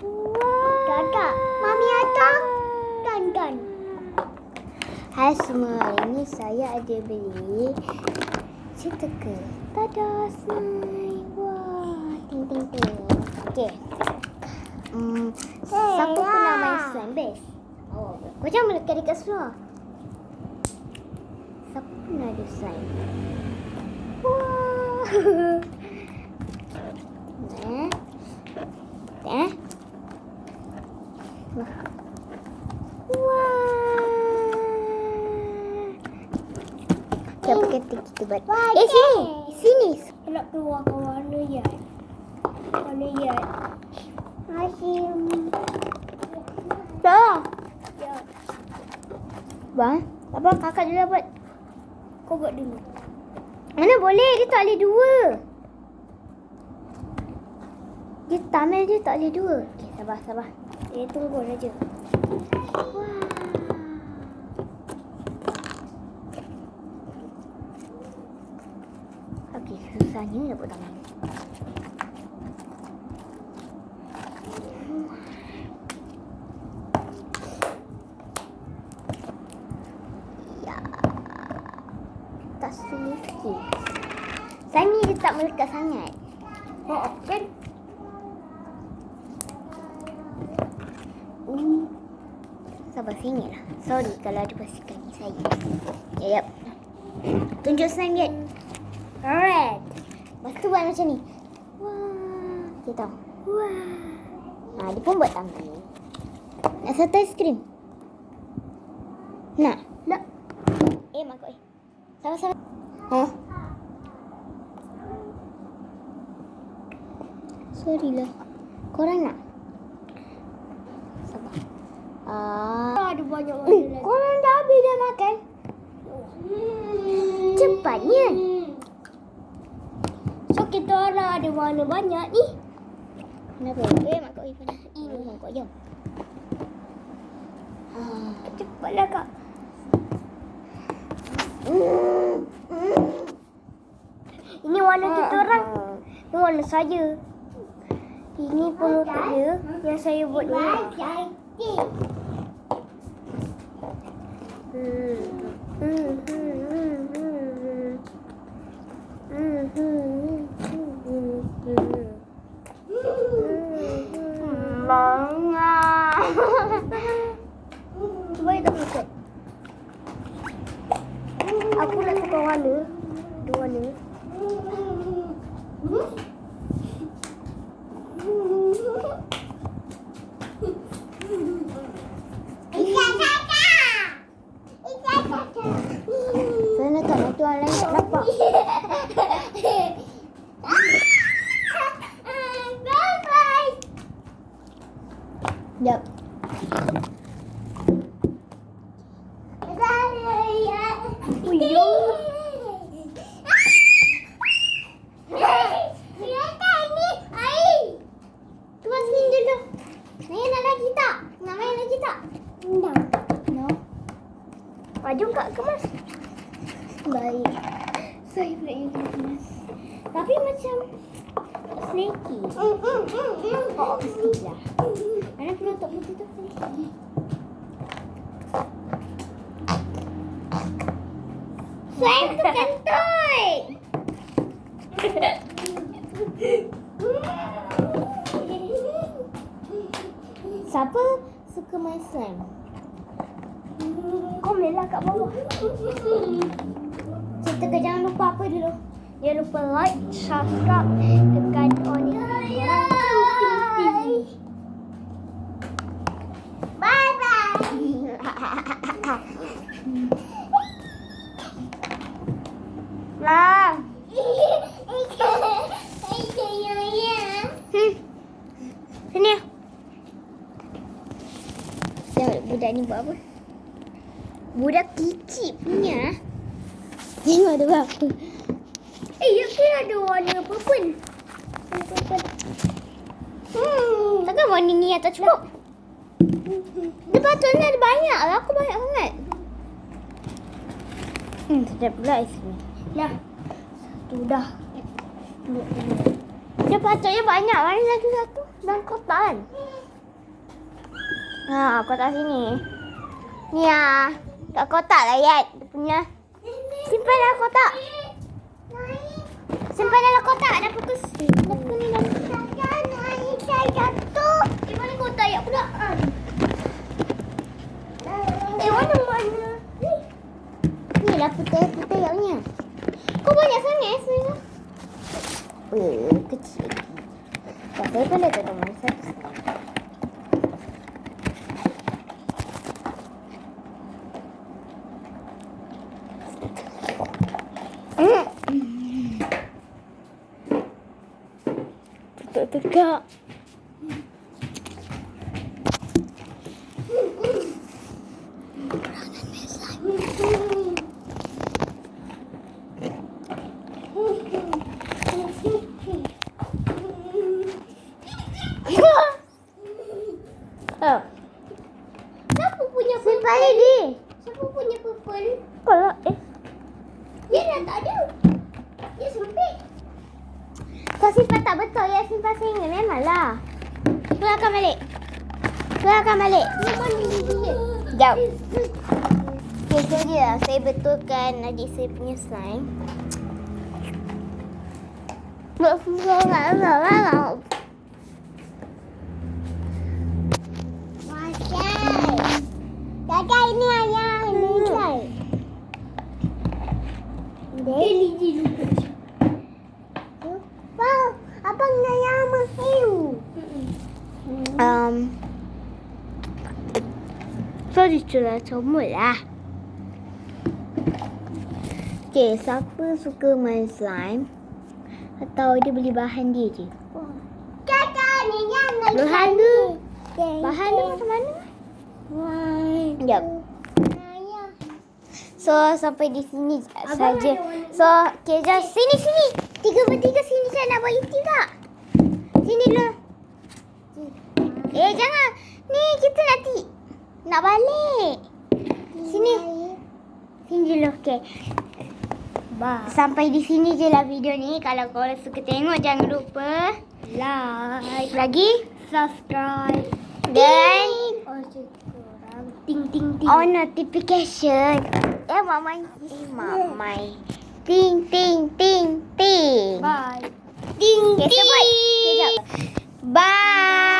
Wah. Tak. Mami ada. Dan. Hai semua, hari ni saya ada beli cetaka. Tada, slime. Wah, ting. Okey. Siapa pernah main slime? Best. Oh, kau jangan melekat dekat seluar. Siapa pernah ada slime? Wah. Wah. Siapa kata kita buat? Sini. Nak keluar ke warna yat. Warna yat. Masih. Dah. Ya. Bang, apa kakak dulu buat? Kau buat dulu. Mana boleh? Dia tak boleh dua. Dia tamil dia tak boleh dua. Okey, sabar. Tunggu saja. Wah. Okey, susahnya nak buat tangan. Ya. Tak sedikit. Saya ni dia tak melekat sangat. Kan? Sabar sini lah. Sorry kalau ada bersih kaki saya. Yep. Tunjuk slime dia. Alright. Lepas tu buat macam ni. Wah. Kita tahu. Wah. Dia pun buat tangan ni. Nak satu aiskrim? Nak? Makuk Sabar. Sorry lah. Korang nak? Sabar. Ada banyak warna lagi. Korang dah habis dah makan? Cepatnya. So kita orang ada warna banyak ni. Kenapa? Makuk Ifan. Makuk jom. Cepatlah kak. Ini warna kita orang. Ini warna saya. Ini penutup dia yang saya buat ni. Cuba kita buka. Aku nak tukar warna. Dua warna. Saya nak tak nanti orang lain tak nampak. Bye-bye. Jap. Jom kak kemas. Baik. Saya pula yang kemas. Tapi macam snaky. Mestilah. Mana penutup putih tu? Slime tu kentut. Siapa suka main slime? Komen lah kat bawah. Kita jangan lupa apa dulu? Jangan lupa like, subscribe, tekan on Bye-bye. Lah. Sini. Tengok budak ni buat apa? Budak kicip punya. Tengok ada apa? Ya pun ada warna purple. Takkan warna ni yang tak cukup? Dia patutnya ada banyak lah. Aku banyak sangat. Sedap pula aiskrim. Dah. Satu dah. Dia patutnya banyak. Mana satu-satu? Dan kotak kan? Kotak sini. Ni kat kotak lah Yat. Dia punya. Simpan dalam kotak. Simpan dalam kotak. Dah pukul ni dah. Saya jatuh. Mana kotak ayat pula? Mana? Ni lah putih-putih Yat punya. Kau banyak sangat sebenarnya. Kecil. Tak saya pun dah tak tahu masa. Tegak. Siapa punya Simpan purple? lagi. Siapa punya purple? Kalau Dia dah tak ada. Dia sempit. kau simpan tak betul ya, simpan single memanglah. Keluarkan balik. Keluarkan balik. Yang mana dia? Sekejap. Okay, so dia saya betulkan adik saya punya slime. Kakak ini ayah ini slime. Dia lupa. Wow, abang ayah mahiu. So diculah comot lah. Okay, siapa suka main slime atau dia beli bahan dia je? Kakak ni yang Bahan tu. Bahan tu macam mana? Sekejap. So sampai di sini saja. So okay, just sini. 3 bertiga sini saya nak buat YouTube tak? Sini dulu. Jangan. Ni kita nak balik. Sini. Sini dulu. Okay. Sampai di sini je lah video ni. Kalau korang suka tengok, jangan lupa like lagi, subscribe dan ting. on notification. Mamai. Ting. Bye. Okay, so bye. Bye.